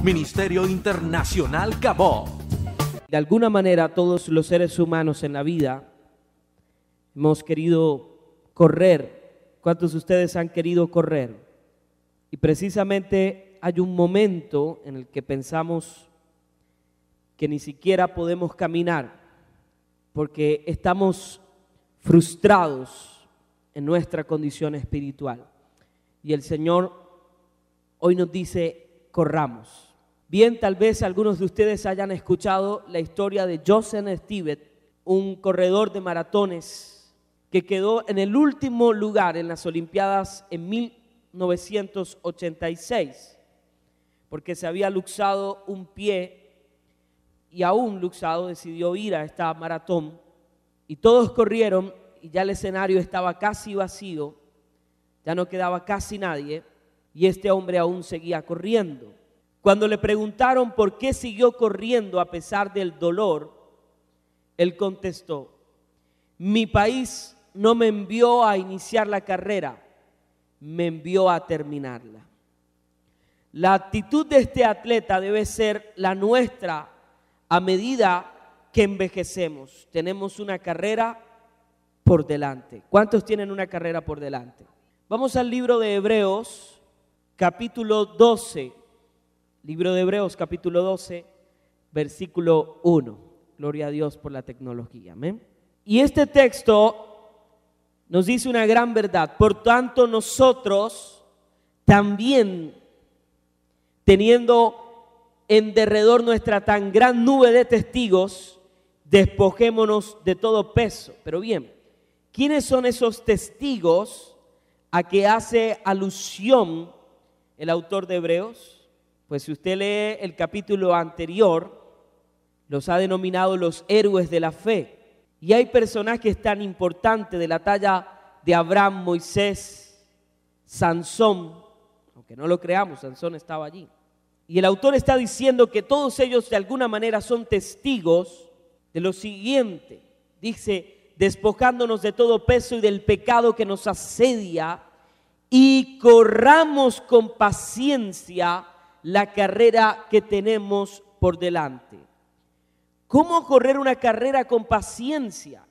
Ministerio Internacional Cabot. De alguna manera todos los seres humanos en la vida hemos querido correr. ¿Cuántos de ustedes han querido correr? Y precisamente hay un momento en el que pensamos que ni siquiera podemos caminar porque estamos frustrados en nuestra condición espiritual. Y el Señor hoy nos dice, corramos. Bien, tal vez algunos de ustedes hayan escuchado la historia de Joseph Stivet, un corredor de maratones que quedó en el último lugar en las Olimpiadas en 1986, porque se había luxado un pie y aún luxado decidió ir a esta maratón y todos corrieron y ya el escenario estaba casi vacío, ya no quedaba casi nadie y este hombre aún seguía corriendo. Cuando le preguntaron por qué siguió corriendo a pesar del dolor, él contestó: mi país no me envió a iniciar la carrera, me envió a terminarla. La actitud de este atleta debe ser la nuestra a medida que envejecemos. Tenemos una carrera por delante. ¿Cuántos tienen una carrera por delante? Vamos al libro de Hebreos, capítulo 12. Libro de Hebreos, capítulo 12, versículo 1. Gloria a Dios por la tecnología. Amén. Y este texto nos dice una gran verdad. Por tanto, nosotros también, teniendo en derredor nuestra tan gran nube de testigos, despojémonos de todo peso. Pero bien, ¿quiénes son esos testigos a que hace alusión el autor de Hebreos? Pues si usted lee el capítulo anterior, los ha denominado los héroes de la fe. Y hay personajes tan importantes de la talla de Abraham, Moisés, Sansón, aunque no lo creamos, Sansón estaba allí. Y el autor está diciendo que todos ellos de alguna manera son testigos de lo siguiente. Dice, despojándonos de todo peso y del pecado que nos asedia y corramos con paciencia la carrera que tenemos por delante. ¿Cómo correr una carrera con paciencia?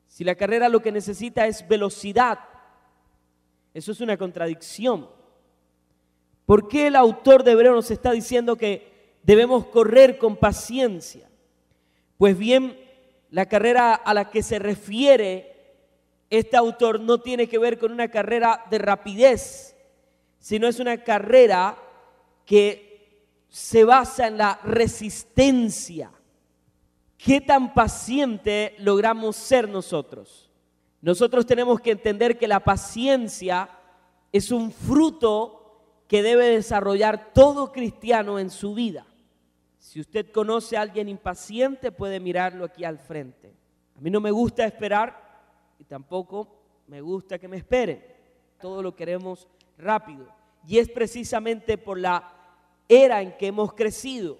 Si la carrera lo que necesita es velocidad, eso es una contradicción. ¿Por qué el autor de Hebreos nos está diciendo que debemos correr con paciencia? Pues bien, la carrera a la que se refiere este autor no tiene que ver con una carrera de rapidez, sino es una carrera que se basa en la resistencia. ¿Qué tan paciente logramos ser nosotros? Nosotros tenemos que entender que la paciencia es un fruto que debe desarrollar todo cristiano en su vida. Si usted conoce a alguien impaciente, puede mirarlo aquí al frente. A mí no me gusta esperar y tampoco me gusta que me esperen. Todo lo queremos rápido. Y es precisamente por la era en que hemos crecido.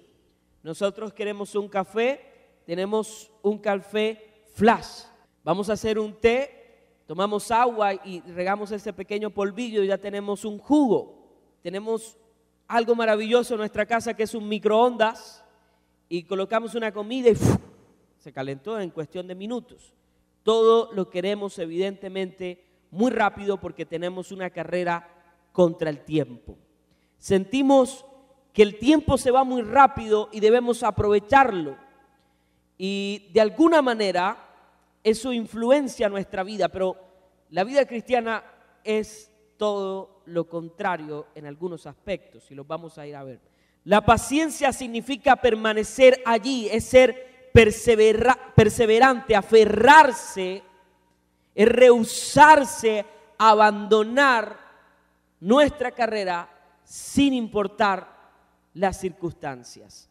Nosotros queremos un café, tenemos un café flash. Vamos a hacer un té, tomamos agua y regamos ese pequeño polvillo y ya tenemos un jugo. Tenemos algo maravilloso en nuestra casa que es un microondas y colocamos una comida y se calentó en cuestión de minutos. Todo lo queremos evidentemente muy rápido porque tenemos una carrera contra el tiempo. Sentimos que el tiempo se va muy rápido y debemos aprovecharlo. Y de alguna manera eso influencia nuestra vida, pero la vida cristiana es todo lo contrario en algunos aspectos y los vamos a ir a ver. La paciencia significa permanecer allí, es ser perseverante, aferrarse, es rehusarse a abandonar nuestra carrera sin importar las circunstancias.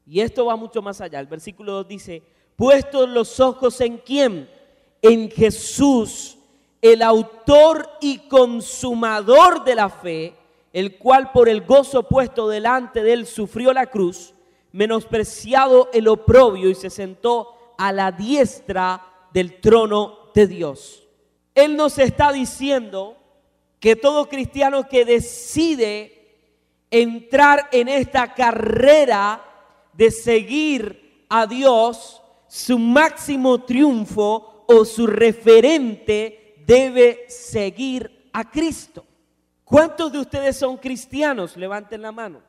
Y esto va mucho más allá. El versículo 2 dice, puestos los ojos ¿en quién? En Jesús, el autor y consumador de la fe, el cual por el gozo puesto delante de él sufrió la cruz, menospreciado el oprobio y se sentó a la diestra del trono de Dios. Él nos está diciendo que todo cristiano que decide entrar en esta carrera de seguir a Dios, su máximo triunfo o su referente debe seguir a Cristo. ¿Cuántos de ustedes son cristianos? Levanten la mano.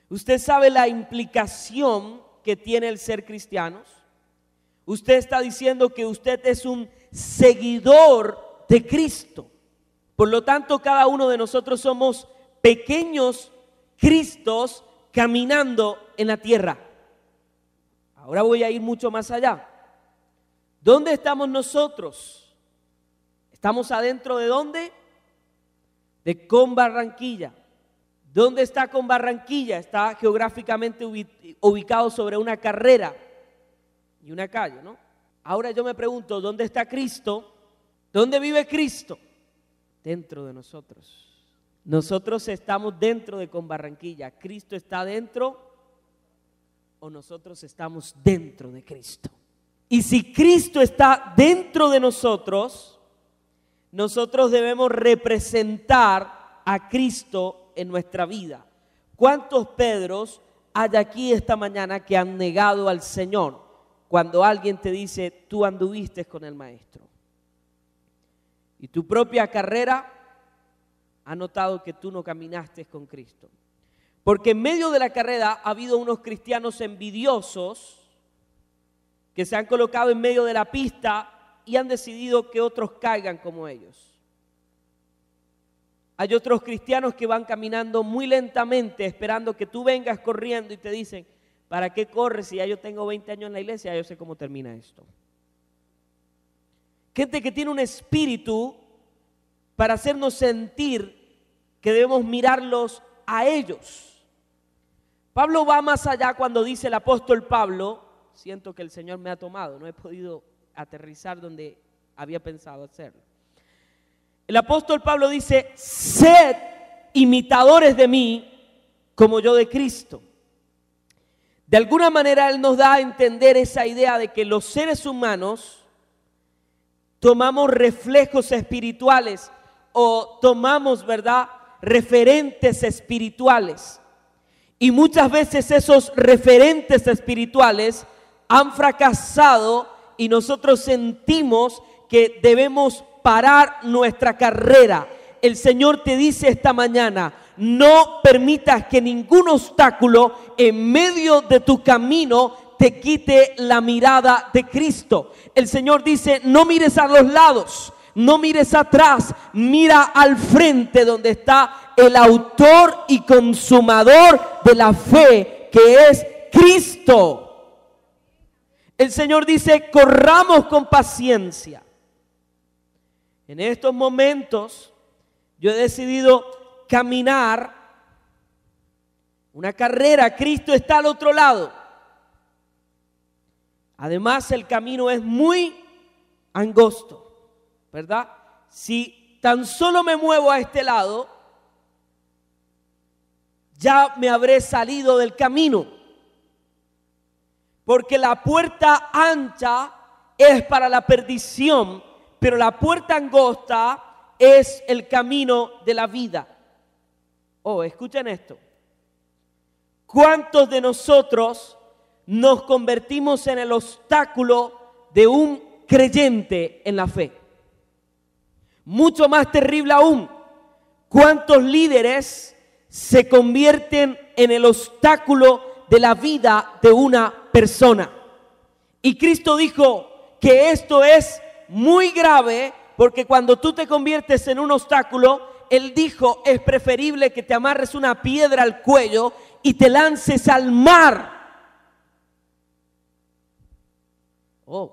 ¿Usted sabe la implicación que tiene el ser cristianos? Usted está diciendo que usted es un seguidor de Cristo. Por lo tanto, cada uno de nosotros somos pequeños Cristos caminando en la tierra. Ahora voy a ir mucho más allá. ¿Dónde estamos nosotros? ¿Estamos adentro de dónde? De Conbarranquilla. ¿Dónde está Conbarranquilla? Está geográficamente ubicado sobre una carrera y una calle, ¿no? Ahora yo me pregunto, ¿dónde está Cristo? ¿Dónde vive Cristo? Dentro de nosotros. Nosotros estamos dentro de Conbarranquilla. ¿Cristo está dentro o nosotros estamos dentro de Cristo? Y si Cristo está dentro de nosotros, nosotros debemos representar a Cristo en nuestra vida. ¿Cuántos Pedros hay aquí esta mañana que han negado al Señor cuando alguien te dice, tú anduviste con el Maestro? Y tu propia carrera ha notado que tú no caminaste con Cristo. Porque en medio de la carrera ha habido unos cristianos envidiosos que se han colocado en medio de la pista y han decidido que otros caigan como ellos. Hay otros cristianos que van caminando muy lentamente esperando que tú vengas corriendo y te dicen, ¿para qué corres si ya yo tengo 20 años en la iglesia? Ya yo sé cómo termina esto. Gente que tiene un espíritu para hacernos sentir que debemos mirarlos a ellos. Pablo va más allá cuando dice el apóstol Pablo, siento que el Señor me ha tomado, no he podido aterrizar donde había pensado hacerlo. El apóstol Pablo dice, sed imitadores de mí como yo de Cristo. De alguna manera él nos da a entender esa idea de que los seres humanos tomamos reflejos espirituales o tomamos, ¿verdad?, referentes espirituales. Y muchas veces esos referentes espirituales han fracasado y nosotros sentimos que debemos parar nuestra carrera. El Señor te dice esta mañana, no permitas que ningún obstáculo en medio de tu camino te quite la mirada de Cristo. El Señor dice, no mires a los lados, no mires atrás, mira al frente donde está el autor y consumador de la fe, que es Cristo. El Señor dice, corramos con paciencia. En estos momentos yo he decidido caminar una carrera. Cristo está al otro lado. Además, el camino es muy angosto, ¿verdad? Si tan solo me muevo a este lado, ya me habré salido del camino. Porque la puerta ancha es para la perdición, pero la puerta angosta es el camino de la vida. Oh, escuchen esto. ¿Cuántos de nosotros nos convertimos en el obstáculo de un creyente en la fe? Mucho más terrible aún, ¿cuántos líderes se convierten en el obstáculo de la vida de una persona? Y Cristo dijo que esto es muy grave, porque cuando tú te conviertes en un obstáculo, Él dijo, es preferible que te amarres una piedra al cuello y te lances al mar. Oh.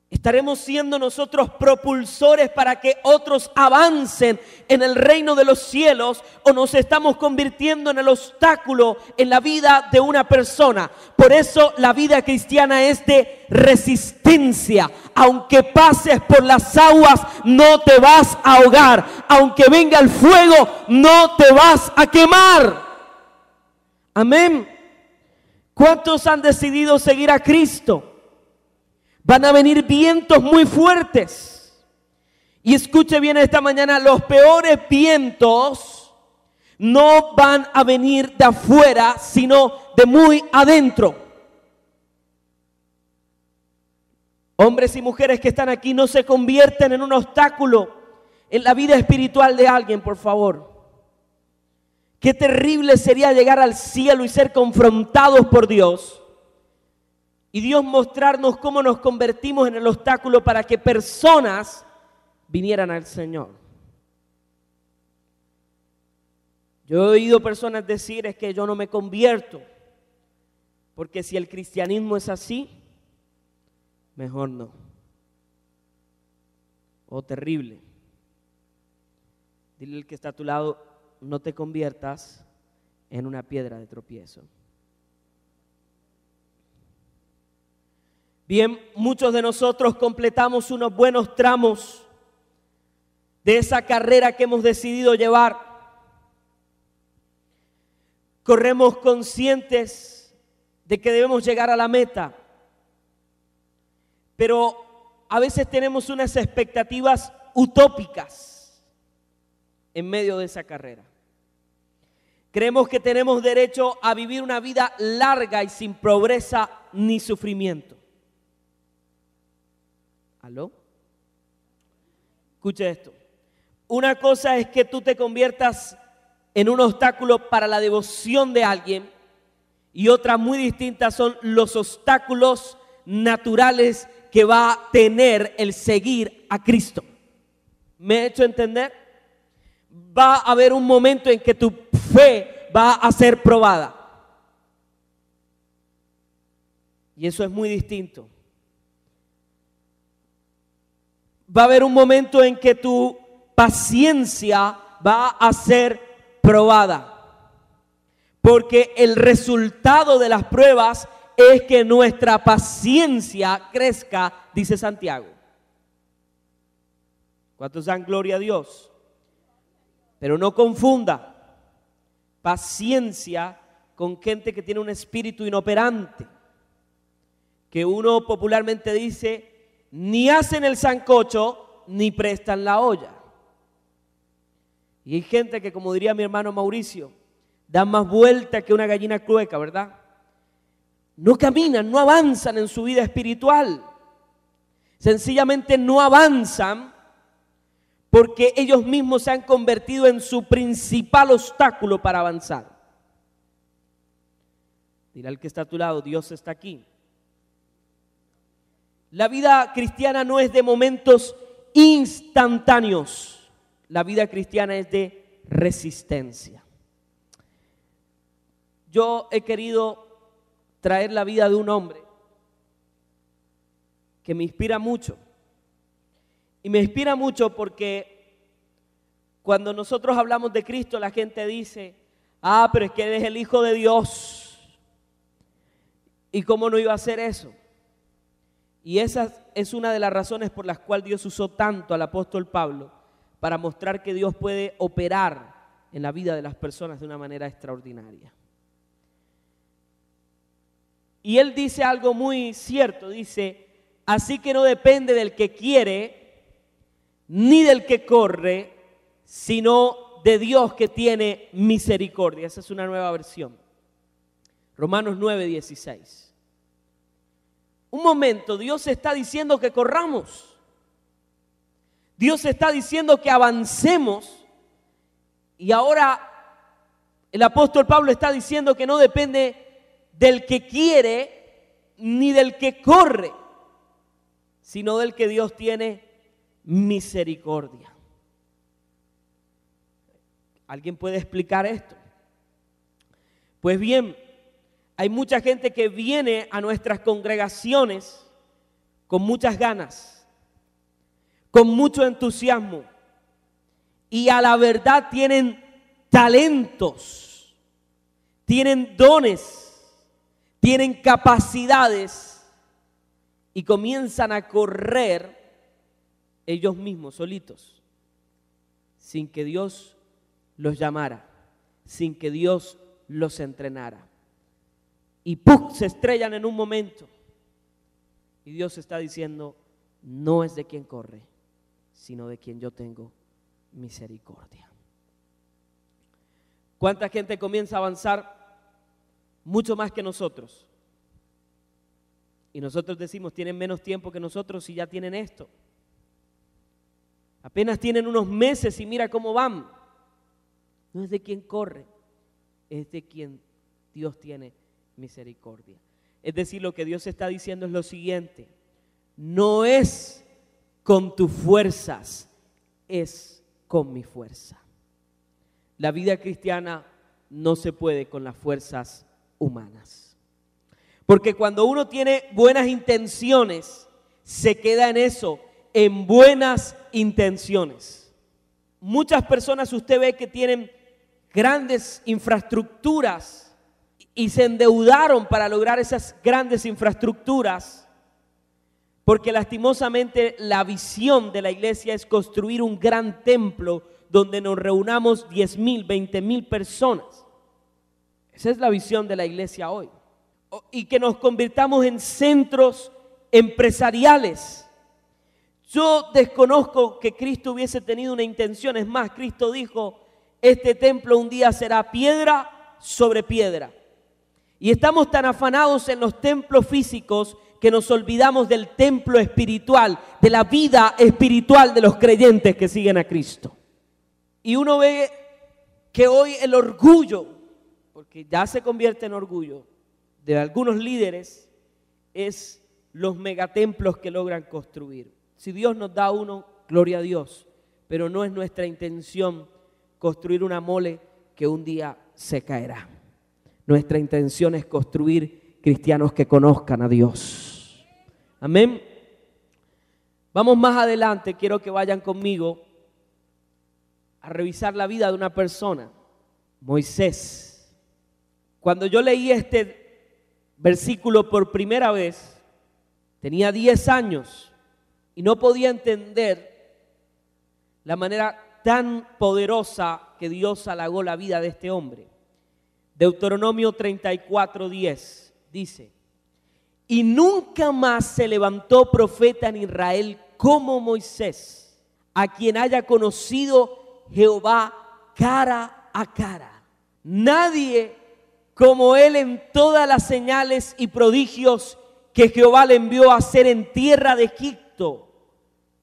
¿Estaremos siendo nosotros propulsores para que otros avancen en el reino de los cielos, o nos estamos convirtiendo en el obstáculo en la vida de una persona? Por eso la vida cristiana es de resistencia. Aunque pases por las aguas, no te vas a ahogar. Aunque venga el fuego, no te vas a quemar. Amén. ¿Cuántos han decidido seguir a Cristo? Van a venir vientos muy fuertes Y escuche bien esta mañana, los peores vientos no van a venir de afuera, sino de muy adentro. Hombres y mujeres que están aquí, no se convierten en un obstáculo en la vida espiritual de alguien, por favor. Qué terrible sería llegar al cielo y ser confrontados por Dios. Y Dios mostrarnos cómo nos convertimos en el obstáculo para que personas vinieran al Señor. Yo he oído personas decir, es que yo no me convierto, porque si el cristianismo es así, mejor no. Oh, terrible. Dile al que está a tu lado, no te conviertas en una piedra de tropiezo. Bien, muchos de nosotros completamos unos buenos tramos de esa carrera que hemos decidido llevar. Corremos conscientes de que debemos llegar a la meta, pero a veces tenemos unas expectativas utópicas en medio de esa carrera. Creemos que tenemos derecho a vivir una vida larga y sin pobreza ni sufrimiento. ¿Aló? Escuche esto. Una cosa es que tú te conviertas en un obstáculo para la devoción de alguien, y otra muy distinta son los obstáculos naturales que va a tener el seguir a Cristo. ¿Me he hecho entender? Va a haber un momento en que tu fe va a ser probada. Y eso es muy distinto. Va a haber un momento en que tu paciencia va a ser probada. Porque el resultado de las pruebas es que nuestra paciencia crezca, dice Santiago. ¿Cuántos dan gloria a Dios? Pero no confunda paciencia con gente que tiene un espíritu inoperante, que uno popularmente dice, ni hacen el sancocho, ni prestan la olla. Y hay gente que, como diría mi hermano Mauricio, dan más vuelta que una gallina clueca, ¿verdad? No caminan, no avanzan en su vida espiritual. Sencillamente no avanzan porque ellos mismos se han convertido en su principal obstáculo para avanzar. Dile al que está a tu lado, Dios está aquí. La vida cristiana no es de momentos instantáneos. La vida cristiana es de resistencia. Yo he querido traer la vida de un hombre que me inspira mucho. Y me inspira mucho porque cuando nosotros hablamos de Cristo, la gente dice, pero es que Él es el Hijo de Dios. ¿Y cómo no iba a hacer eso? Y esa es una de las razones por las cuales Dios usó tanto al apóstol Pablo para mostrar que Dios puede operar en la vida de las personas de una manera extraordinaria. Y él dice algo muy cierto, dice, así que no depende del que quiere, ni del que corre, sino de Dios que tiene misericordia. Esa es una nueva versión. Romanos 9:16. Un momento, Dios está diciendo que corramos. Dios está diciendo que avancemos. Y ahora el apóstol Pablo está diciendo que no depende del que quiere ni del que corre, sino del que Dios tiene misericordia. ¿Alguien puede explicar esto? Pues bien, hay mucha gente que viene a nuestras congregaciones con muchas ganas, con mucho entusiasmo, y a la verdad tienen talentos, tienen dones, tienen capacidades y comienzan a correr ellos mismos, solitos, sin que Dios los llamara, sin que Dios los entrenara. Y ¡pum!, se estrellan en un momento. Y Dios está diciendo, no es de quien corre, sino de quien yo tengo misericordia. ¿Cuánta gente comienza a avanzar mucho más que nosotros? Y nosotros decimos, tienen menos tiempo que nosotros y ya tienen esto. Apenas tienen unos meses y mira cómo van. No es de quien corre, es de quien Dios tiene misericordia. Es decir, lo que Dios está diciendo es lo siguiente: no es con tus fuerzas, es con mi fuerza. La vida cristiana no se puede con las fuerzas humanas. Porque cuando uno tiene buenas intenciones, se queda en eso, en buenas intenciones. Muchas personas usted ve que tienen grandes infraestructuras y se endeudaron para lograr esas grandes infraestructuras, porque lastimosamente la visión de la iglesia es construir un gran templo donde nos reunamos 10,000, 20,000 personas. Esa es la visión de la iglesia hoy. Y que nos convirtamos en centros empresariales. Yo desconozco que Cristo hubiese tenido una intención. Es más, Cristo dijo, este templo un día será piedra sobre piedra. Y estamos tan afanados en los templos físicos que nos olvidamos del templo espiritual, de la vida espiritual de los creyentes que siguen a Cristo. Y uno ve que hoy el orgullo, porque ya se convierte en orgullo, de algunos líderes es los megatemplos que logran construir. Si Dios nos da uno, gloria a Dios, pero no es nuestra intención construir una mole que un día se caerá. Nuestra intención es construir cristianos que conozcan a Dios. Amén. Vamos más adelante, quiero que vayan conmigo a revisar la vida de una persona, Moisés. Cuando yo leí este versículo por primera vez, tenía 10 años y no podía entender la manera tan poderosa que Dios halagó la vida de este hombre. Deuteronomio 34:10 dice: y nunca más se levantó profeta en Israel como Moisés, a quien haya conocido Jehová cara a cara. Nadie como él en todas las señales y prodigios que Jehová le envió a hacer en tierra de Egipto,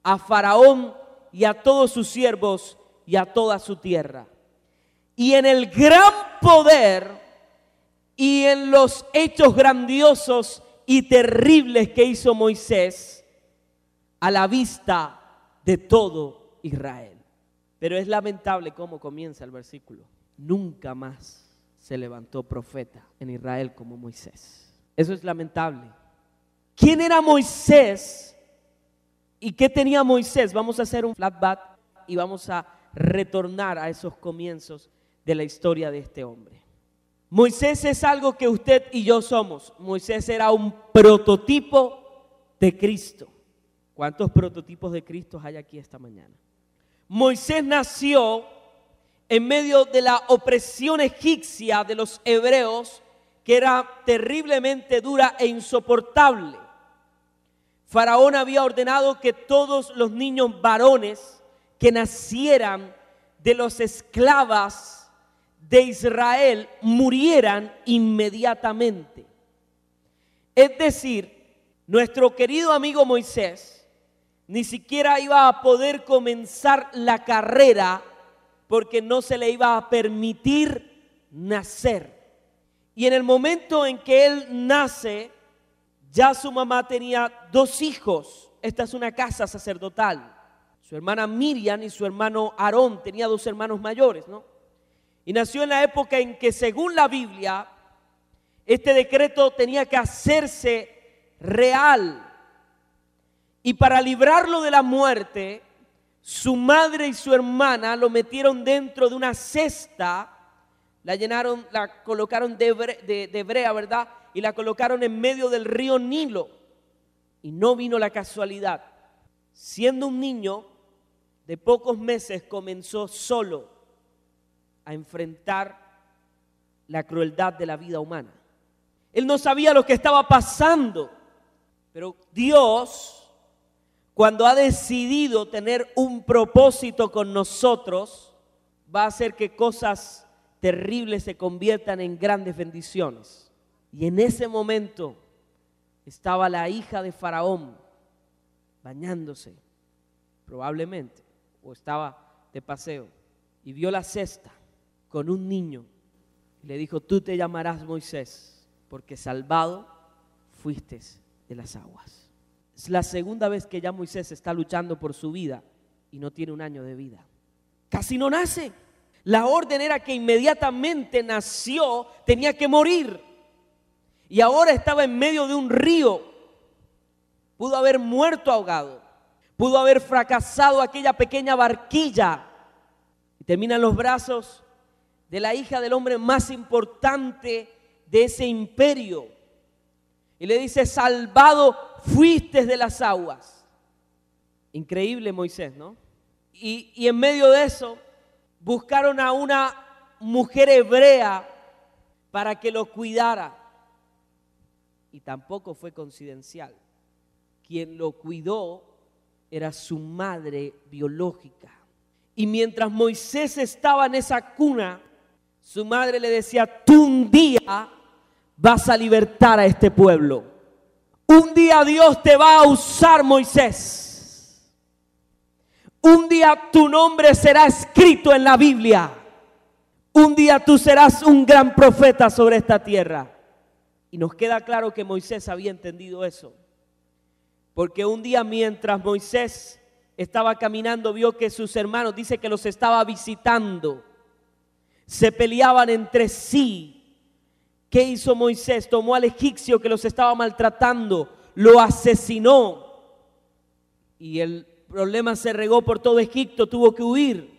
a Faraón y a todos sus siervos y a toda su tierra. Y en el gran poder y en los hechos grandiosos y terribles que hizo Moisés a la vista de todo Israel. Pero es lamentable cómo comienza el versículo. Nunca más se levantó profeta en Israel como Moisés. Eso es lamentable. ¿Quién era Moisés? ¿Y qué tenía Moisés? Vamos a hacer un flashback y vamos a retornar a esos comienzos de la historia de este hombre. Moisés es algo que usted y yo somos. Moisés era un prototipo de Cristo. ¿Cuántos prototipos de Cristo hay aquí esta mañana? Moisés nació en medio de la opresión egipcia de los hebreos, que era terriblemente dura e insoportable. Faraón había ordenado que todos los niños varones que nacieran de los esclavas de Israel murieran inmediatamente. Es decir, nuestro querido amigo Moisés ni siquiera iba a poder comenzar la carrera porque no se le iba a permitir nacer. Y en el momento en que él nace, ya su mamá tenía 2 hijos. Esta es una casa sacerdotal. Su hermana Miriam y su hermano Aarón, tenía 2 hermanos mayores, ¿no? Y nació en la época en que, según la Biblia, este decreto tenía que hacerse real. Y para librarlo de la muerte, su madre y su hermana lo metieron dentro de una cesta, la llenaron, la colocaron de brea, ¿verdad? Y la colocaron en medio del río Nilo. Y no vino la casualidad. Siendo un niño de pocos meses, comenzó solo a enfrentar la crueldad de la vida humana. Él no sabía lo que estaba pasando, pero Dios, cuando ha decidido tener un propósito con nosotros, va a hacer que cosas terribles se conviertan en grandes bendiciones. Y en ese momento estaba la hija de Faraón bañándose, probablemente, o estaba de paseo, y vio la cesta con un niño y le dijo: tú te llamarás Moisés, porque salvado fuiste de las aguas. Es la segunda vez que ya Moisés está luchando por su vida y no tiene un año de vida. Casi no nace. La orden era que inmediatamente nació, tenía que morir. Y ahora estaba en medio de un río. Pudo haber muerto ahogado. Pudo haber fracasado aquella pequeña barquilla. Y termina en los brazos de la hija del hombre más importante de ese imperio. Y le dice: salvado fuiste de las aguas. Increíble Moisés, ¿no? Y en medio de eso buscaron a una mujer hebrea para que lo cuidara. Y tampoco fue coincidencial. Quien lo cuidó era su madre biológica. Y mientras Moisés estaba en esa cuna, su madre le decía: tú un día vas a libertar a este pueblo. Un día Dios te va a usar, Moisés. Un día tu nombre será escrito en la Biblia. Un día tú serás un gran profeta sobre esta tierra. Y nos queda claro que Moisés había entendido eso. Porque un día mientras Moisés estaba caminando, vio que sus hermanos, dice que los estaba visitando, se peleaban entre sí. ¿Qué hizo Moisés? Tomó al egipcio que los estaba maltratando, lo asesinó. Y el problema se regó por todo Egipto, tuvo que huir.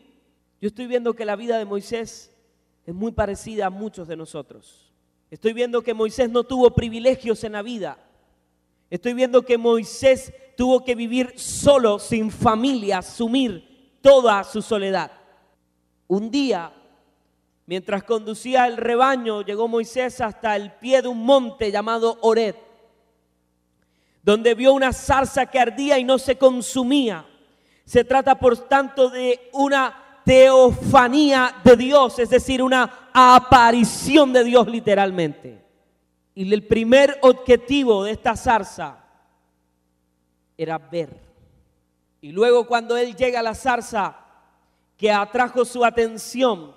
Yo estoy viendo que la vida de Moisés es muy parecida a muchos de nosotros. Estoy viendo que Moisés no tuvo privilegios en la vida. Estoy viendo que Moisés tuvo que vivir solo, sin familia, asumir toda su soledad. Un día, mientras conducía el rebaño, llegó Moisés hasta el pie de un monte llamado Horeb, donde vio una zarza que ardía y no se consumía. Se trata, por tanto, de una teofanía de Dios, es decir, una aparición de Dios literalmente. Y el primer objetivo de esta zarza era ver. Y luego, cuando él llega a la zarza que atrajo su atención,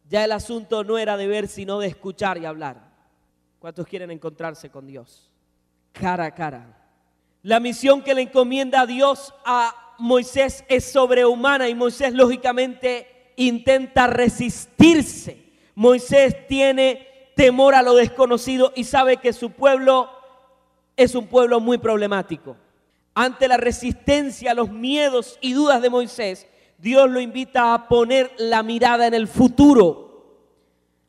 ya el asunto no era de ver, sino de escuchar y hablar. ¿Cuántos quieren encontrarse con Dios? Cara a cara. La misión que le encomienda a Dios a Moisés es sobrehumana y Moisés lógicamente intenta resistirse. Moisés tiene temor a lo desconocido y sabe que su pueblo es un pueblo muy problemático. Ante la resistencia, los miedos y dudas de Moisés, Dios lo invita a poner la mirada en el futuro,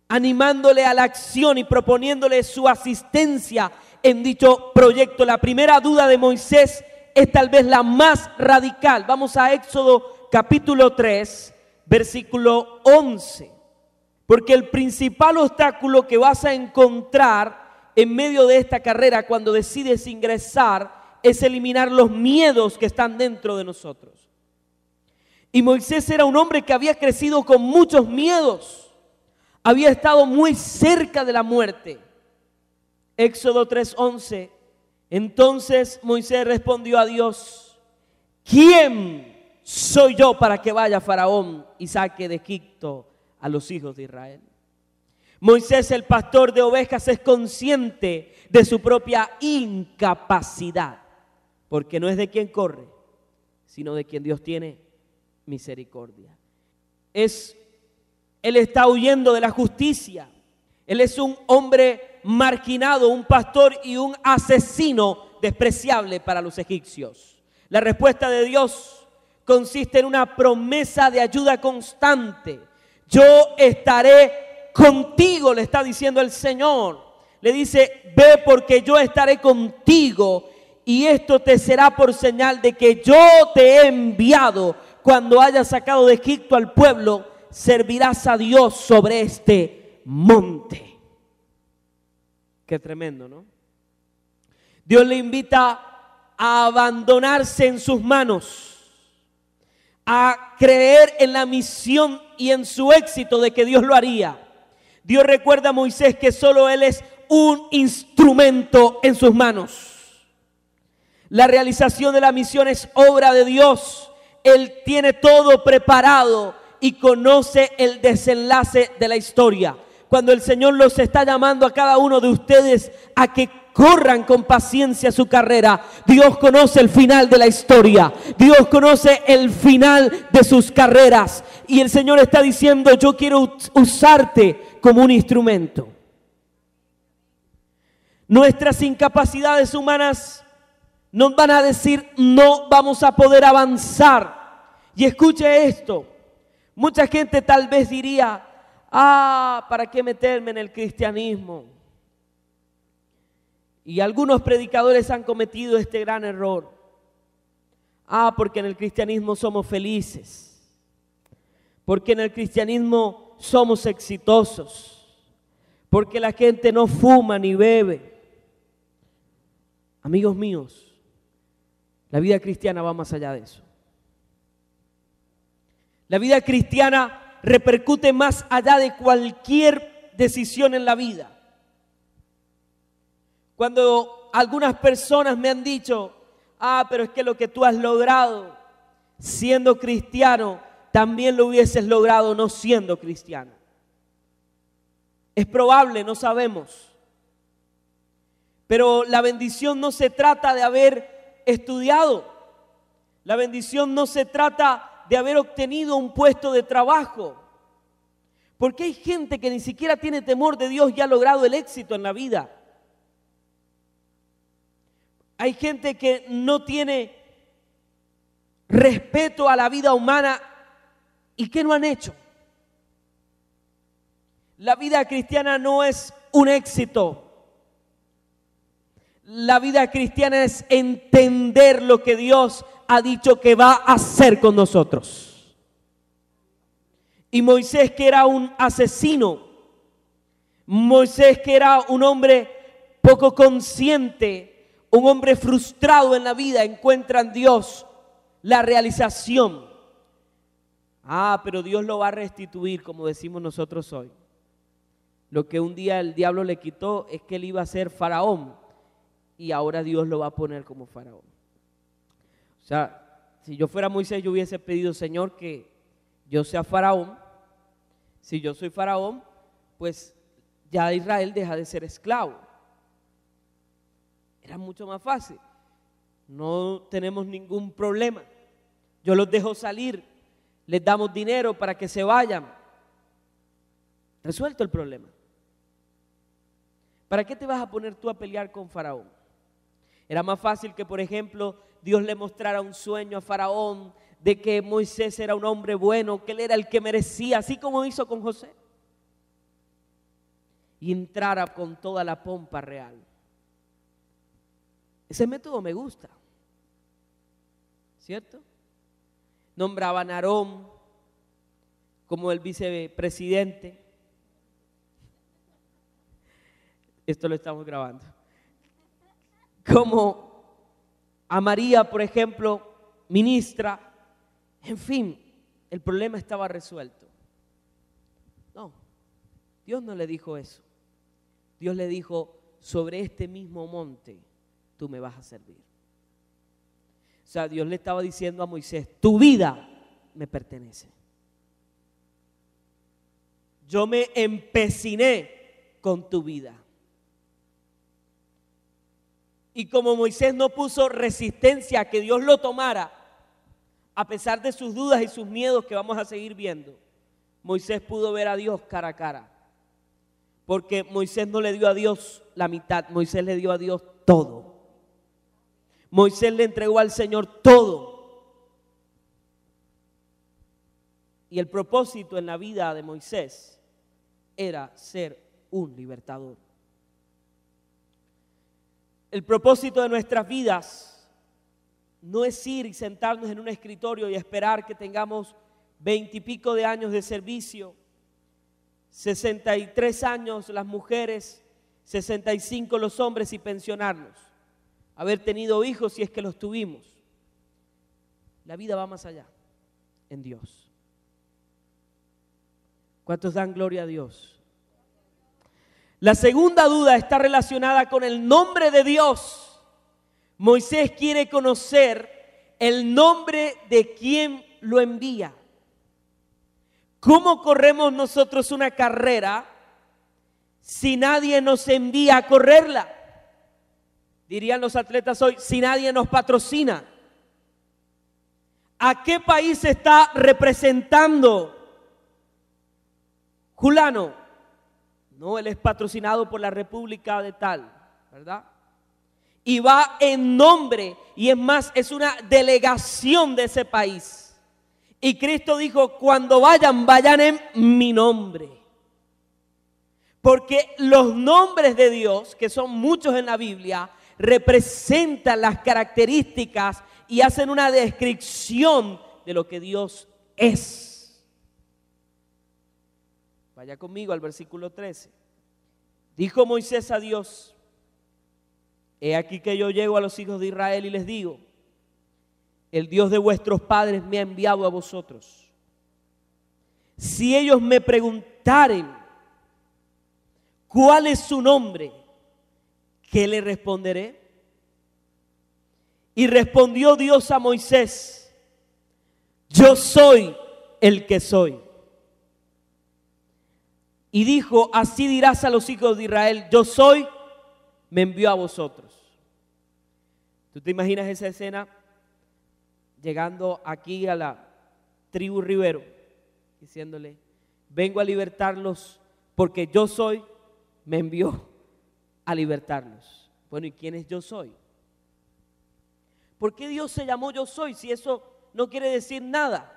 animándole a la acción y proponiéndole su asistencia en dicho proyecto. La primera duda de Moisés es tal vez la más radical. Vamos a Éxodo capítulo 3, versículo 11. Porque el principal obstáculo que vas a encontrar en medio de esta carrera cuando decides ingresar es eliminar los miedos que están dentro de nosotros. Y Moisés era un hombre que había crecido con muchos miedos. Había estado muy cerca de la muerte. Éxodo 3:11. Entonces Moisés respondió a Dios: ¿quién soy yo para que vaya Faraón y saque de Egipto a los hijos de Israel? Moisés, el pastor de ovejas, es consciente de su propia incapacidad, porque no es de quien corre, sino de quien Dios tiene misericordia. Él está huyendo de la justicia. Él es un hombre marginado, un pastor y un asesino despreciable para los egipcios. La respuesta de Dios consiste en una promesa de ayuda constante. Yo estaré contigo, le está diciendo el Señor. Le dice: ve, porque yo estaré contigo y esto te será por señal de que yo te he enviado. Cuando hayas sacado de Egipto al pueblo, servirás a Dios sobre este monte. Qué tremendo, ¿no? Dios le invita a abandonarse en sus manos, a creer en la misión y en su éxito de que Dios lo haría. Dios recuerda a Moisés que solo él es un instrumento en sus manos. La realización de la misión es obra de Dios. Él tiene todo preparado y conoce el desenlace de la historia. Cuando el Señor los está llamando a cada uno de ustedes a que corran con paciencia su carrera, Dios conoce el final de la historia. Dios conoce el final de sus carreras. Y el Señor está diciendo: yo quiero usarte como un instrumento. Nuestras incapacidades humanas nos van a decir: no vamos a poder avanzar. Y escuche esto, mucha gente tal vez diría: ¿para qué meterme en el cristianismo? Y algunos predicadores han cometido este gran error. Porque en el cristianismo somos felices, porque en el cristianismo somos exitosos, porque la gente no fuma ni bebe. Amigos míos, la vida cristiana va más allá de eso. La vida cristiana repercute más allá de cualquier decisión en la vida. Cuando algunas personas me han dicho: pero es que lo que tú has logrado siendo cristiano, también lo hubieses logrado no siendo cristiano. Es probable, no sabemos. Pero la bendición no se trata de haber estudiado. La bendición no se trata de haber obtenido un puesto de trabajo. Porque hay gente que ni siquiera tiene temor de Dios y ha logrado el éxito en la vida. Hay gente que no tiene respeto a la vida humana y que no han hecho. La vida cristiana no es un éxito. La vida cristiana es entender lo que Dios ha dicho que va a hacer con nosotros. Y Moisés, que era un asesino, Moisés, que era un hombre poco consciente, un hombre frustrado en la vida, encuentra en Dios la realización. Pero Dios lo va a restituir, como decimos nosotros hoy. Lo que un día el diablo le quitó es que él iba a ser faraón. Y ahora Dios lo va a poner como faraón. O sea, si yo fuera Moisés, yo hubiese pedido: Señor, que yo sea faraón. Si yo soy faraón, pues ya Israel deja de ser esclavo. Era mucho más fácil. No tenemos ningún problema. Yo los dejo salir, les damos dinero para que se vayan. Resuelto el problema. ¿Para qué te vas a poner tú a pelear con faraón? Era más fácil que, por ejemplo, Dios le mostrara un sueño a Faraón de que Moisés era un hombre bueno, que él era el que merecía, así como hizo con José. Y entrara con toda la pompa real. Ese método me gusta, ¿cierto? Nombraban a Aarón como el vicepresidente. Esto lo estamos grabando. Como a María, por ejemplo, ministra. En fin, el problema estaba resuelto. No, Dios no le dijo eso. Dios le dijo: sobre este mismo monte tú me vas a servir. O sea, Dios le estaba diciendo a Moisés: tu vida me pertenece. Yo me empeciné con tu vida. Y como Moisés no puso resistencia a que Dios lo tomara, a pesar de sus dudas y sus miedos que vamos a seguir viendo, Moisés pudo ver a Dios cara a cara. Porque Moisés no le dio a Dios la mitad, Moisés le dio a Dios todo. Moisés le entregó al Señor todo. Y el propósito en la vida de Moisés era ser un libertador. El propósito de nuestras vidas no es ir y sentarnos en un escritorio y esperar que tengamos 20 y pico de años de servicio, 63 años las mujeres, 65 los hombres y pensionarnos. haber tenido hijos si es que los tuvimos. La vida va más allá en Dios. ¿Cuántos dan gloria a Dios? La segunda duda está relacionada con el nombre de Dios. Moisés quiere conocer el nombre de quien lo envía. ¿Cómo corremos nosotros una carrera si nadie nos envía a correrla? Dirían los atletas hoy, si nadie nos patrocina. ¿A qué país está representando Julano? No, él es patrocinado por la República de tal, ¿verdad? Y va en nombre, y es más, es una delegación de ese país. Y Cristo dijo, cuando vayan, vayan en mi nombre. Porque los nombres de Dios, que son muchos en la Biblia, representan las características y hacen una descripción de lo que Dios es. Vaya conmigo al versículo 13. Dijo Moisés a Dios, he aquí que yo llego a los hijos de Israel y les digo, el Dios de vuestros padres me ha enviado a vosotros. Si ellos me preguntaren cuál es su nombre, ¿qué le responderé? Y respondió Dios a Moisés, yo soy el que soy. Y dijo, así dirás a los hijos de Israel, yo soy, me envió a vosotros. ¿Tú te imaginas esa escena? Llegando aquí a la tribu Rivero, diciéndole, vengo a libertarlos porque yo soy, me envió a libertarlos. Bueno, ¿y quién es yo soy? ¿Por qué Dios se llamó yo soy si eso no quiere decir nada?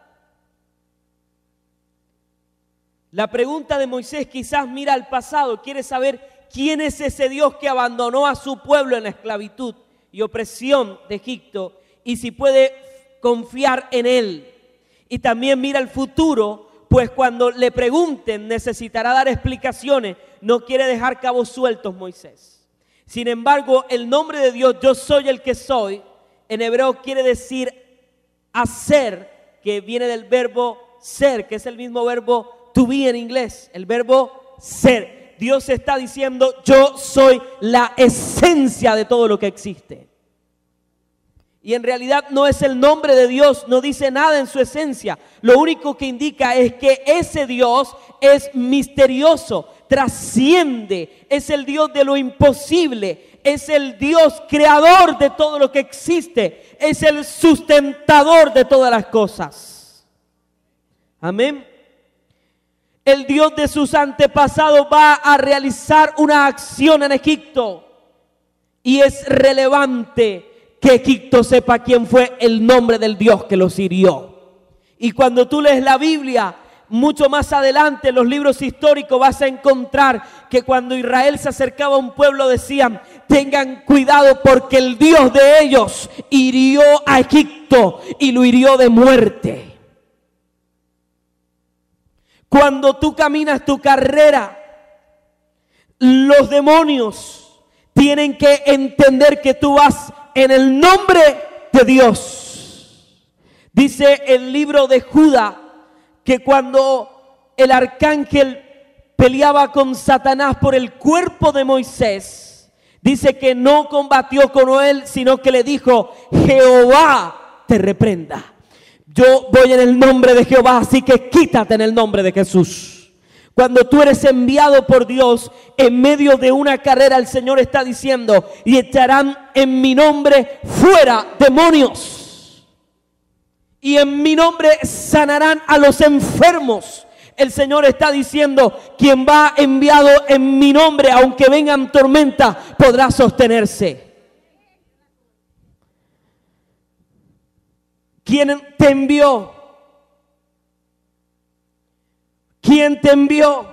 La pregunta de Moisés quizás mira al pasado, quiere saber quién es ese Dios que abandonó a su pueblo en la esclavitud y opresión de Egipto y si puede confiar en él. Y también mira al futuro, pues cuando le pregunten necesitará dar explicaciones, no quiere dejar cabos sueltos Moisés. Sin embargo, el nombre de Dios, yo soy el que soy, en hebreo quiere decir hacer, que viene del verbo ser, que es el mismo verbo to be en inglés, el verbo ser. Dios está diciendo, yo soy la esencia de todo lo que existe. Y en realidad no es el nombre de Dios, no dice nada en su esencia. Lo único que indica es que ese Dios es misterioso, trasciende, es el Dios de lo imposible, es el Dios creador de todo lo que existe, es el sustentador de todas las cosas. Amén. El Dios de sus antepasados va a realizar una acción en Egipto y es relevante que Egipto sepa quién fue el nombre del Dios que los hirió. Y cuando tú lees la Biblia, mucho más adelante en los libros históricos vas a encontrar que cuando Israel se acercaba a un pueblo decían, tengan cuidado porque el Dios de ellos hirió a Egipto y lo hirió de muerte. Cuando tú caminas tu carrera, los demonios tienen que entender que tú vas en el nombre de Dios. Dice el libro de Judá que cuando el arcángel peleaba con Satanás por el cuerpo de Moisés, dice que no combatió con él, sino que le dijo, Jehová te reprenda. Yo voy en el nombre de Jehová, así que quítate en el nombre de Jesús. Cuando tú eres enviado por Dios en medio de una carrera, el Señor está diciendo, y echarán en mi nombre fuera demonios. Y en mi nombre sanarán a los enfermos. El Señor está diciendo, quien va enviado en mi nombre, aunque vengan tormentas, podrá sostenerse. ¿Quién te envió? ¿Quién te envió?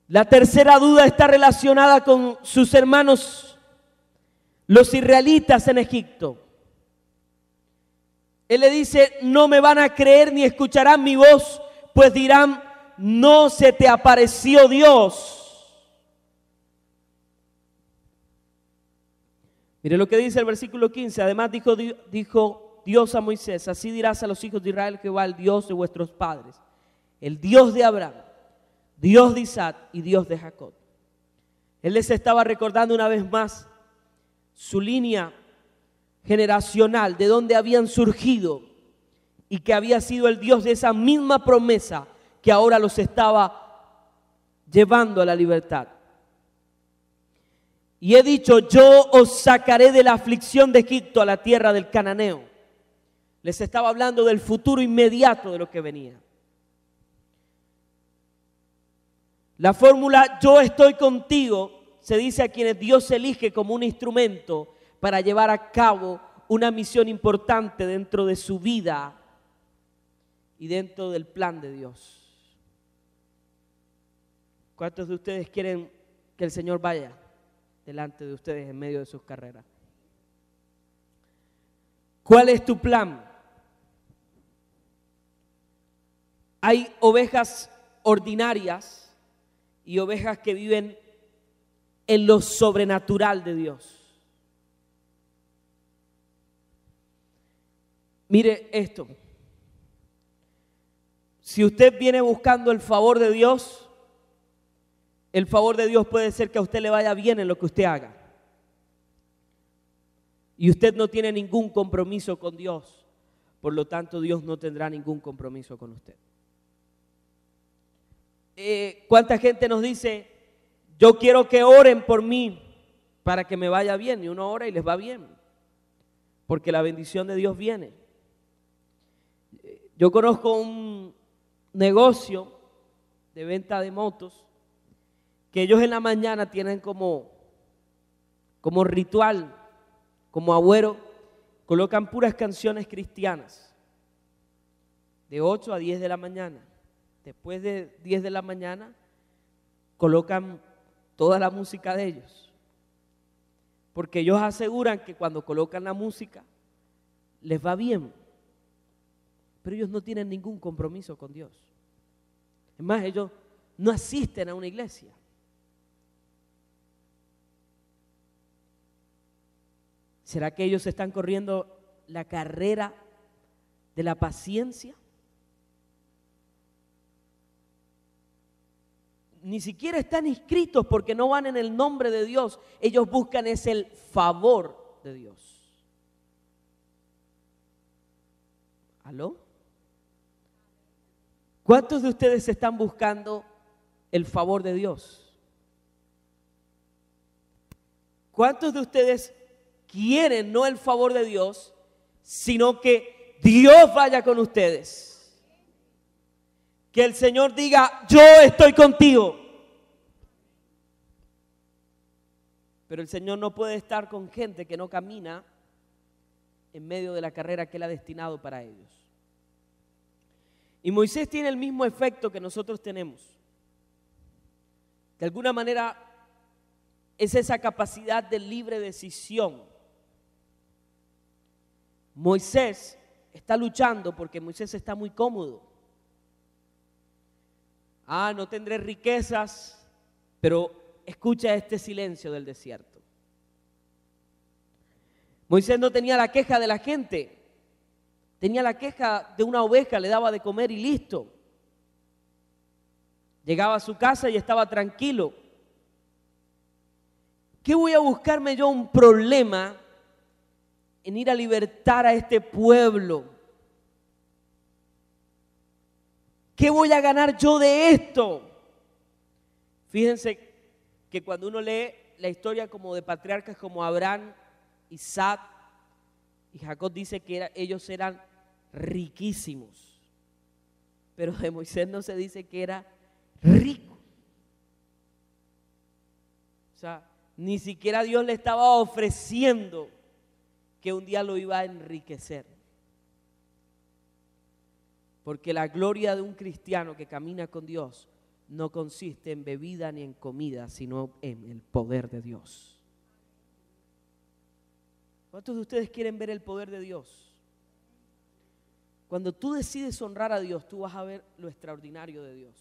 La tercera duda está relacionada con sus hermanos, los israelitas en Egipto. Él le dice, no me van a creer ni escucharán mi voz, pues dirán, no se te apareció Dios. Mire lo que dice el versículo 15. Además dijo Dios a Moisés: así dirás a los hijos de Israel: Jehová, el Dios de vuestros padres, el Dios de Abraham, Dios de Isaac y Dios de Jacob. Él les estaba recordando una vez más su línea generacional, de donde habían surgido, y que había sido el Dios de esa misma promesa que ahora los estaba llevando a la libertad. Y he dicho: yo os sacaré de la aflicción de Egipto a la tierra del cananeo. Les estaba hablando del futuro inmediato de lo que venía. La fórmula "yo estoy contigo" se dice a quienes Dios elige como un instrumento para llevar a cabo una misión importante dentro de su vida y dentro del plan de Dios. ¿Cuántos de ustedes quieren que el Señor vaya delante de ustedes en medio de sus carreras? ¿Cuál es tu plan? Hay ovejas ordinarias y ovejas que viven en lo sobrenatural de Dios. Mire esto. Si usted viene buscando el favor de Dios, el favor de Dios puede ser que a usted le vaya bien en lo que usted haga. Y usted no tiene ningún compromiso con Dios. Por lo tanto, Dios no tendrá ningún compromiso con usted. ¿Cuánta gente nos dice: yo quiero que oren por mí para que me vaya bien? Y uno ora y les va bien, porque la bendición de Dios viene. Yo conozco un negocio de venta de motos que ellos en la mañana tienen como ritual, como agüero, colocan puras canciones cristianas de 8 a 10 de la mañana. Después de 10 de la mañana colocan toda la música de ellos, porque ellos aseguran que cuando colocan la música les va bien, pero ellos no tienen ningún compromiso con Dios. Es más, ellos no asisten a una iglesia. ¿Será que ellos están corriendo la carrera de la paciencia? Ni siquiera están inscritos porque no van en el nombre de Dios. Ellos buscan es el favor de Dios. ¿Aló? ¿Cuántos de ustedes están buscando el favor de Dios? ¿Cuántos de ustedes quieren no el favor de Dios, sino que Dios vaya con ustedes? Que el Señor diga: yo estoy contigo. Pero el Señor no puede estar con gente que no camina en medio de la carrera que Él ha destinado para ellos. Y Moisés tiene el mismo efecto que nosotros tenemos. De alguna manera es esa capacidad de libre decisión. Moisés está luchando porque Moisés está muy cómodo. No tendré riquezas, pero escucha este silencio del desierto. Moisés no tenía la queja de la gente, tenía la queja de una oveja, le daba de comer y listo. Llegaba a su casa y estaba tranquilo. ¿Qué voy a buscarme yo un problema en ir a libertar a este pueblo? ¿Qué voy a ganar yo de esto? Fíjense que cuando uno lee la historia como de patriarcas como Abraham, Isaac y Jacob, dice que ellos eran riquísimos. Pero de Moisés no se dice que era rico. O sea, ni siquiera Dios le estaba ofreciendo que un día lo iba a enriquecer. Porque la gloria de un cristiano que camina con Dios no consiste en bebida ni en comida, sino en el poder de Dios. ¿Cuántos de ustedes quieren ver el poder de Dios? Cuando tú decides honrar a Dios, tú vas a ver lo extraordinario de Dios.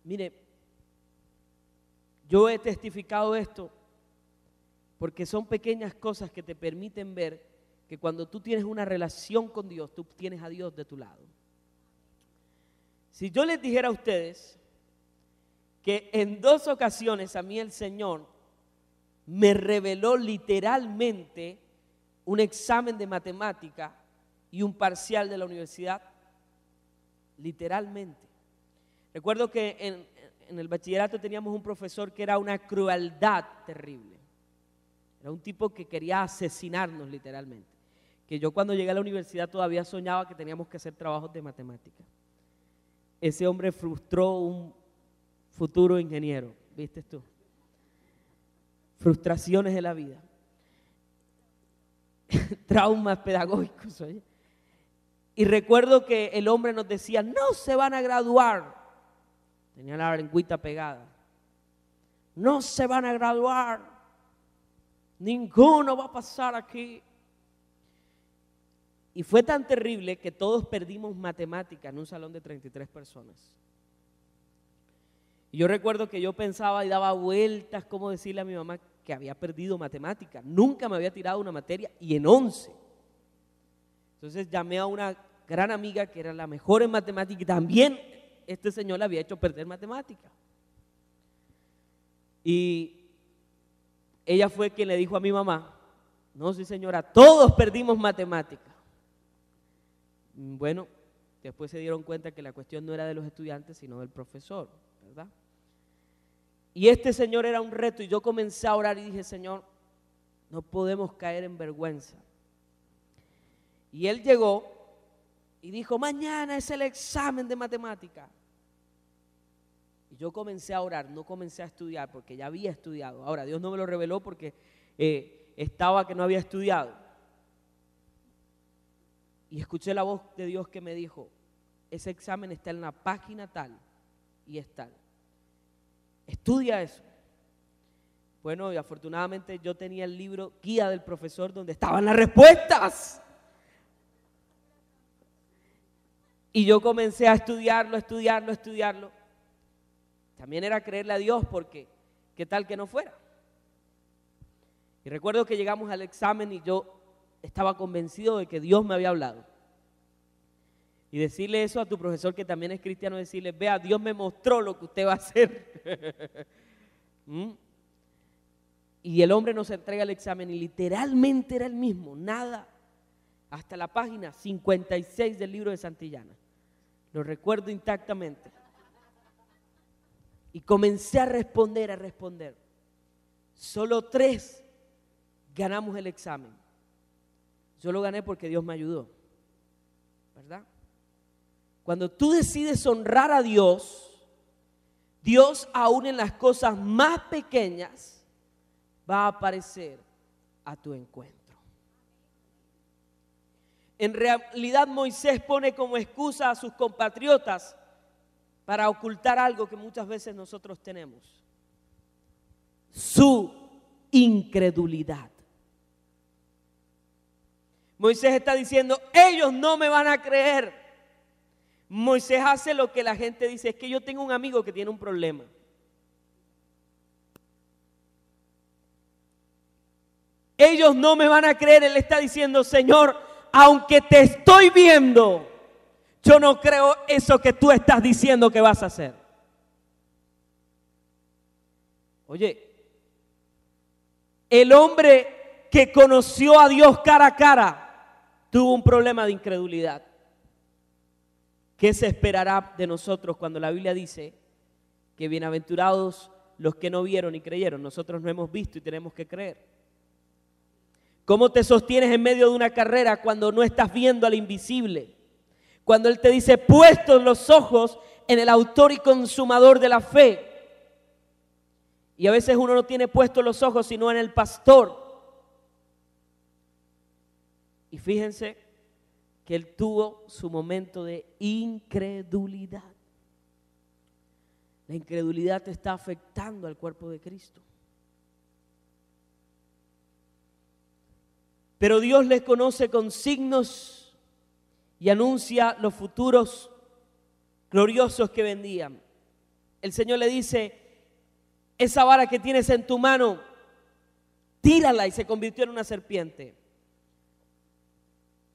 Mire, yo he testificado esto porque son pequeñas cosas que te permiten ver que cuando tú tienes una relación con Dios, tú tienes a Dios de tu lado. Si yo les dijera a ustedes que en 2 ocasiones a mí el Señor me reveló literalmente un examen de matemática y un parcial de la universidad, literalmente. Recuerdo que en el bachillerato teníamos un profesor que era una crueldad terrible. Era un tipo que quería asesinarnos literalmente. Que yo cuando llegué a la universidad todavía soñaba que teníamos que hacer trabajos de matemática. Ese hombre frustró un futuro ingeniero, ¿viste tú? Frustraciones de la vida. Traumas pedagógicos, oye. Y recuerdo que el hombre nos decía, no se van a graduar. Tenía la lengüita pegada. No se van a graduar. Ninguno va a pasar aquí. Y fue tan terrible que todos perdimos matemática en un salón de 33 personas. Y yo recuerdo que yo pensaba y daba vueltas cómo decirle a mi mamá que había perdido matemática. Nunca me había tirado una materia y en 11. Entonces llamé a una gran amiga que era la mejor en matemática y también este señor le había hecho perder matemática. Y ella fue quien le dijo a mi mamá, no, sí señora, todos perdimos matemática. Bueno, después se dieron cuenta que la cuestión no era de los estudiantes, sino del profesor, ¿verdad? Y este señor era un reto y yo comencé a orar y dije, Señor, no podemos caer en vergüenza. Y él llegó y dijo, mañana es el examen de matemática. Y yo comencé a orar, no comencé a estudiar porque ya había estudiado. Ahora, Dios no me lo reveló porque estaba que no había estudiado. Y escuché la voz de Dios que me dijo, ese examen está en la página tal y es tal. Estudia eso. Bueno, y afortunadamente yo tenía el libro guía del profesor donde estaban las respuestas. Y yo comencé a estudiarlo. También era creerle a Dios porque qué tal que no fuera. Y recuerdo que llegamos al examen y yo estaba convencido de que Dios me había hablado. Y decirle eso a tu profesor que también es cristiano, decirle, vea, Dios me mostró lo que usted va a hacer. Y el hombre nos entrega el examen y literalmente era el mismo, nada, hasta la página 56 del libro de Santillana. Lo recuerdo intactamente. Y comencé a responder. Solo 3 ganamos el examen. Yo lo gané porque Dios me ayudó, ¿verdad? Cuando tú decides honrar a Dios, Dios aún en las cosas más pequeñas va a aparecer a tu encuentro. En realidad Moisés pone como excusa a sus compatriotas para ocultar algo que muchas veces nosotros tenemos: su incredulidad. Moisés está diciendo, ellos no me van a creer. Moisés hace lo que la gente dice, es que yo tengo un amigo que tiene un problema. Ellos no me van a creer. Él está diciendo, Señor, aunque te estoy viendo, yo no creo eso que tú estás diciendo que vas a hacer. Oye, el hombre que conoció a Dios cara a cara tuvo un problema de incredulidad. ¿Qué se esperará de nosotros cuando la Biblia dice que bienaventurados los que no vieron y creyeron? Nosotros no hemos visto y tenemos que creer. ¿Cómo te sostienes en medio de una carrera cuando no estás viendo al invisible? Cuando Él te dice, puestos los ojos en el autor y consumador de la fe. Y a veces uno no tiene puestos los ojos sino en el pastor. Y fíjense que él tuvo su momento de incredulidad. La incredulidad te está afectando al cuerpo de Cristo. Pero Dios les conoce con signos y anuncia los futuros gloriosos que vendían. El Señor le dice, esa vara que tienes en tu mano, tírala, y se convirtió en una serpiente.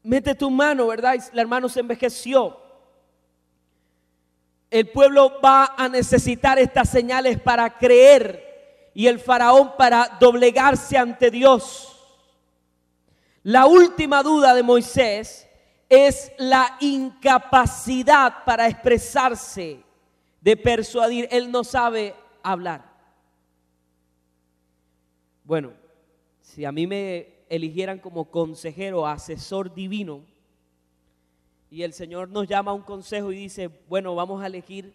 Mete tu mano, ¿verdad? Y la hermano se envejeció. El pueblo va a necesitar estas señales para creer, y el faraón para doblegarse ante Dios. La última duda de Moisés es la incapacidad para expresarse, de persuadir. Él no sabe hablar. Bueno, si a mí me eligieran como consejero, asesor divino, y el Señor nos llama a un consejo y dice, bueno, vamos a elegir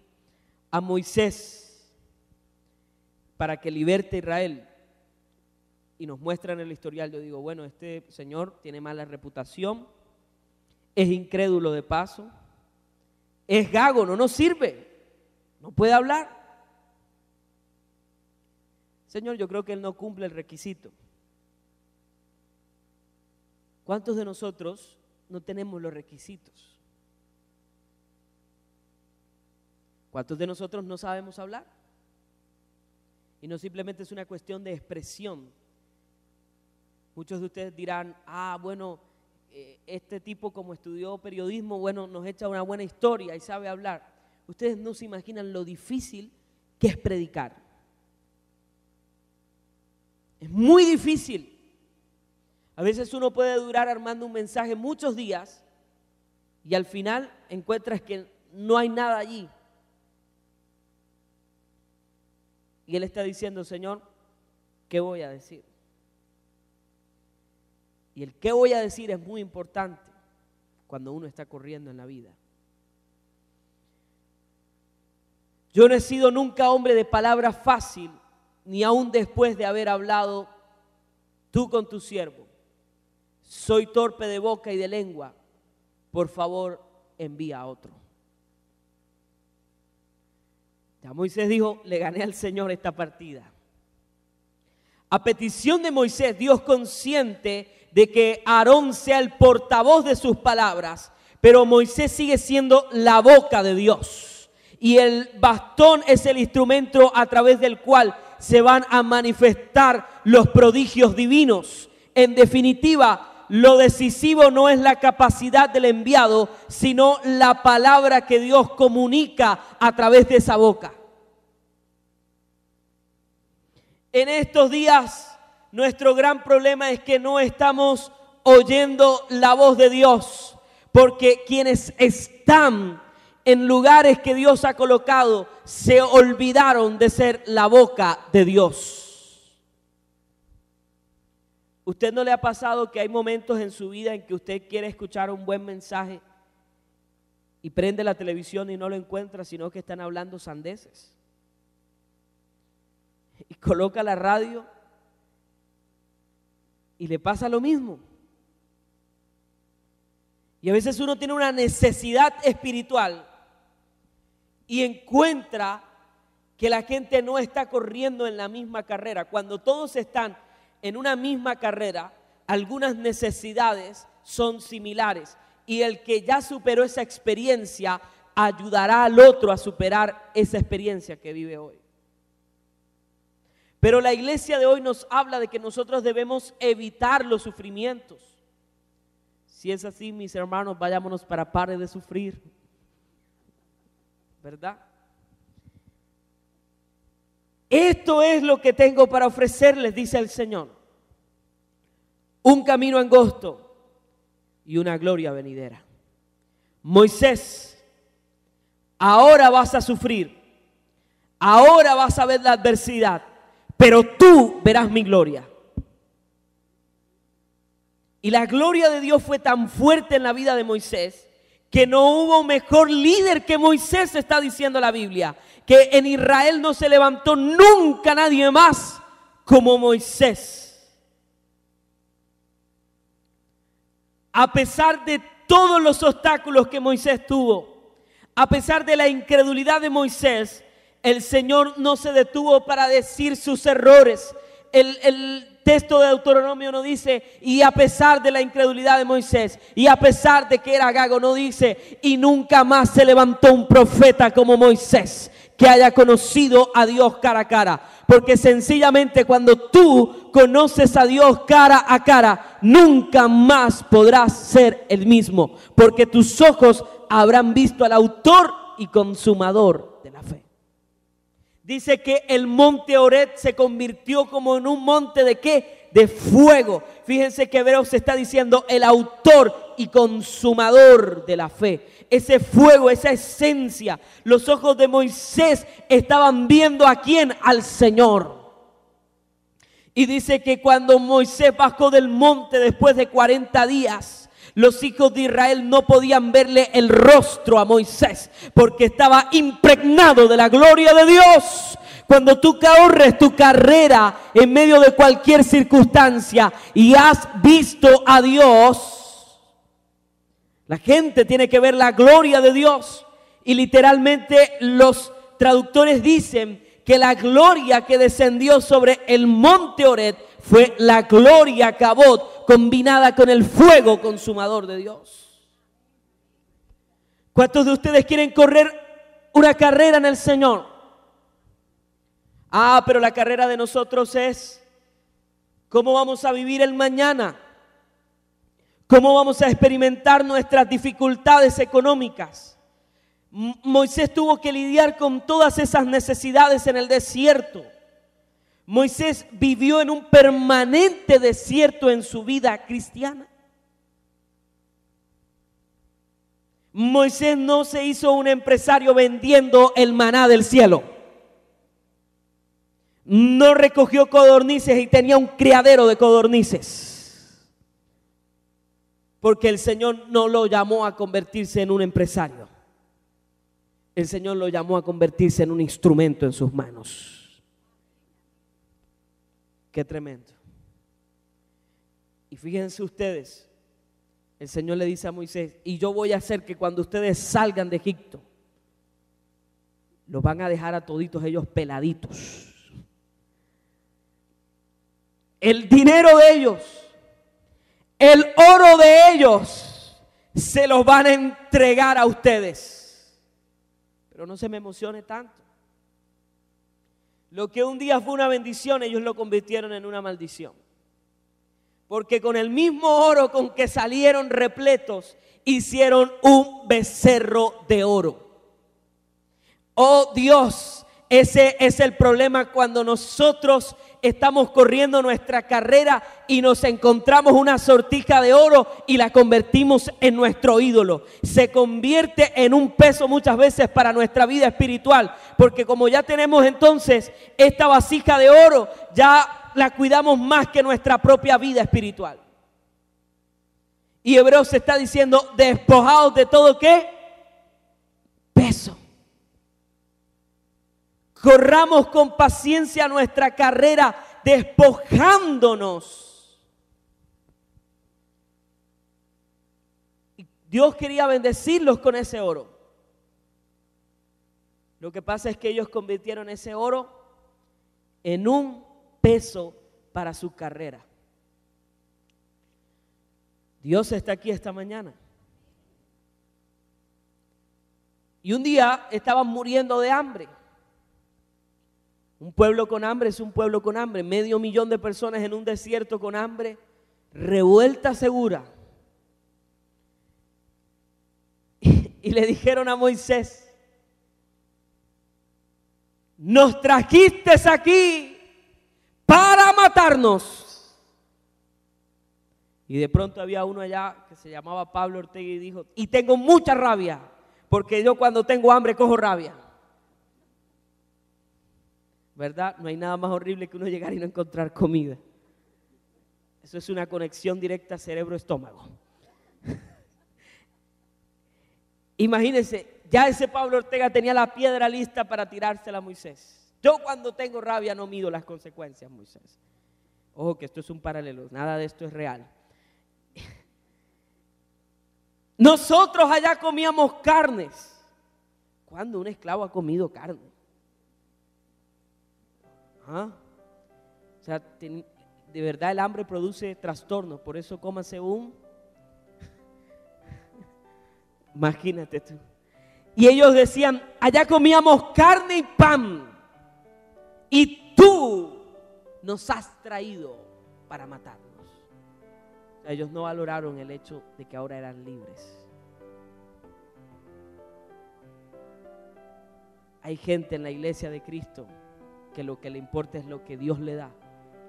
a Moisés para que liberte a Israel, y nos muestran el historial, yo digo, bueno, este señor tiene mala reputación, es incrédulo de paso, es gago, no nos sirve, no puede hablar. Señor, yo creo que él no cumple el requisito. ¿Cuántos de nosotros no tenemos los requisitos? ¿Cuántos de nosotros no sabemos hablar? Y no simplemente es una cuestión de expresión. Muchos de ustedes dirán, bueno, este tipo como estudió periodismo, bueno, nos echa una buena historia y sabe hablar. Ustedes no se imaginan lo difícil que es predicar. Es muy difícil. A veces uno puede durar armando un mensaje muchos días y al final encuentras que no hay nada allí. Y él está diciendo, Señor, ¿qué voy a decir? Y el qué voy a decir es muy importante cuando uno está corriendo en la vida. Yo no he sido nunca hombre de palabra fácil, ni aún después de haber hablado tú con tu siervo. Soy torpe de boca y de lengua. Por favor, envía a otro. Ya Moisés dijo, le gané al Señor esta partida. A petición de Moisés, Dios consciente de que Aarón sea el portavoz de sus palabras, pero Moisés sigue siendo la boca de Dios. Y el bastón es el instrumento a través del cual se van a manifestar los prodigios divinos. En definitiva, lo decisivo no es la capacidad del enviado, sino la palabra que Dios comunica a través de esa boca. En estos días, nuestro gran problema es que no estamos oyendo la voz de Dios, porque quienes están en lugares que Dios ha colocado se olvidaron de ser la boca de Dios. ¿Usted no le ha pasado que hay momentos en su vida en que usted quiere escuchar un buen mensaje y prende la televisión y no lo encuentra, sino que están hablando sandeces? Y coloca la radio y le pasa lo mismo. Y a veces uno tiene una necesidad espiritual y encuentra que la gente no está corriendo en la misma carrera. Cuando todos están en una misma carrera, algunas necesidades son similares. Y el que ya superó esa experiencia ayudará al otro a superar esa experiencia que vive hoy. Pero la iglesia de hoy nos habla de que nosotros debemos evitar los sufrimientos. Si es así, mis hermanos, vayámonos para pare de sufrir. ¿Verdad? Esto es lo que tengo para ofrecerles, dice el Señor. Un camino angosto y una gloria venidera. Moisés, ahora vas a sufrir. Ahora vas a ver la adversidad. Pero tú verás mi gloria. Y la gloria de Dios fue tan fuerte en la vida de Moisés que no hubo mejor líder que Moisés, está diciendo la Biblia. Que en Israel no se levantó nunca nadie más como Moisés. A pesar de todos los obstáculos que Moisés tuvo, a pesar de la incredulidad de Moisés, el Señor no se detuvo para decir sus errores. El texto de Deuteronomio no dice, y a pesar de la incredulidad de Moisés, y a pesar de que era gago, no dice, y nunca más se levantó un profeta como Moisés, que haya conocido a Dios cara a cara. Porque sencillamente cuando tú conoces a Dios cara a cara, nunca más podrás ser el mismo. Porque tus ojos habrán visto al autor y consumador de la fe. Dice que el monte Horeb se convirtió como en un monte ¿de qué? De fuego. Fíjense que Hebreos está diciendo el autor y consumador de la fe. Ese fuego, esa esencia. Los ojos de Moisés estaban viendo ¿a quién? Al Señor. Y dice que cuando Moisés bajó del monte después de 40 días, los hijos de Israel no podían verle el rostro a Moisés porque estaba impregnado de la gloria de Dios. Cuando tú corres tu carrera en medio de cualquier circunstancia y has visto a Dios, la gente tiene que ver la gloria de Dios. Y literalmente los traductores dicen que la gloria que descendió sobre el monte Horeb fue la gloria Cabot combinada con el fuego consumador de Dios. ¿Cuántos de ustedes quieren correr una carrera en el Señor? Pero la carrera de nosotros es cómo vamos a vivir el mañana, cómo vamos a experimentar nuestras dificultades económicas. Moisés tuvo que lidiar con todas esas necesidades en el desierto. Moisés vivió en un permanente desierto en su vida cristiana. Moisés no se hizo un empresario vendiendo el maná del cielo. No recogió codornices y tenía un criadero de codornices. Porque el Señor no lo llamó a convertirse en un empresario. El Señor lo llamó a convertirse en un instrumento en sus manos. Qué tremendo. Y fíjense ustedes, el Señor le dice a Moisés, y yo voy a hacer que cuando ustedes salgan de Egipto, los van a dejar a toditos ellos peladitos. El dinero de ellos, el oro de ellos, se los van a entregar a ustedes. Pero no se me emocione tanto. Lo que un día fue una bendición, ellos lo convirtieron en una maldición. Porque con el mismo oro con que salieron repletos, hicieron un becerro de oro. Oh Dios, ese es el problema cuando nosotros estamos corriendo nuestra carrera y nos encontramos una sortija de oro y la convertimos en nuestro ídolo. Se convierte en un peso muchas veces para nuestra vida espiritual, porque como ya tenemos entonces esta vasija de oro, ya la cuidamos más que nuestra propia vida espiritual. Y Hebreos está diciendo, despojados de todo ¿qué? Peso. Corramos con paciencia nuestra carrera, despojándonos. Dios quería bendecirlos con ese oro. Lo que pasa es que ellos convirtieron ese oro en un peso para su carrera. Dios está aquí esta mañana. Y un día estaban muriendo de hambre. Un pueblo con hambre es un pueblo con hambre. 500,000 de personas en un desierto con hambre, revuelta segura. Y le dijeron a Moisés, nos trajiste aquí para matarnos. Y de pronto había uno allá que se llamaba Pablo Ortega y dijo, y tengo mucha rabia, porque yo cuando tengo hambre cojo rabia. ¿Verdad? No hay nada más horrible que uno llegar y no encontrar comida. Eso es una conexión directa cerebro-estómago. Imagínense, ya ese Pablo Ortega tenía la piedra lista para tirársela a Moisés. Yo cuando tengo rabia no mido las consecuencias, Moisés. Ojo que esto es un paralelo, nada de esto es real. Nosotros allá comíamos carnes. ¿Cuándo un esclavo ha comido carne? O sea, de verdad el hambre produce trastornos, por eso cómase un... Imagínate tú. Y ellos decían, allá comíamos carne y pan, y tú nos has traído para matarnos. O sea, ellos no valoraron el hecho de que ahora eran libres. Hay gente en la iglesia de Cristo que lo que le importa es lo que Dios le da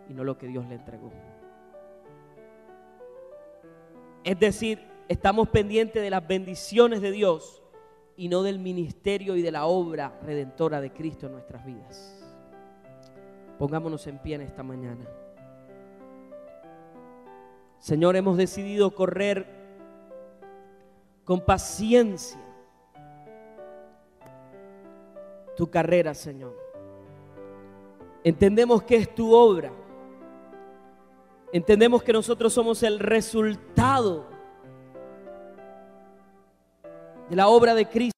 y no lo que Dios le entregó. Es decir, estamos pendientes de las bendiciones de Dios y no del ministerio y de la obra redentora de Cristo en nuestras vidas. Pongámonos en pie en esta mañana. Señor, hemos decidido correr con paciencia tu carrera, Señor. Entendemos que es tu obra. Entendemos que nosotros somos el resultado de la obra de Cristo.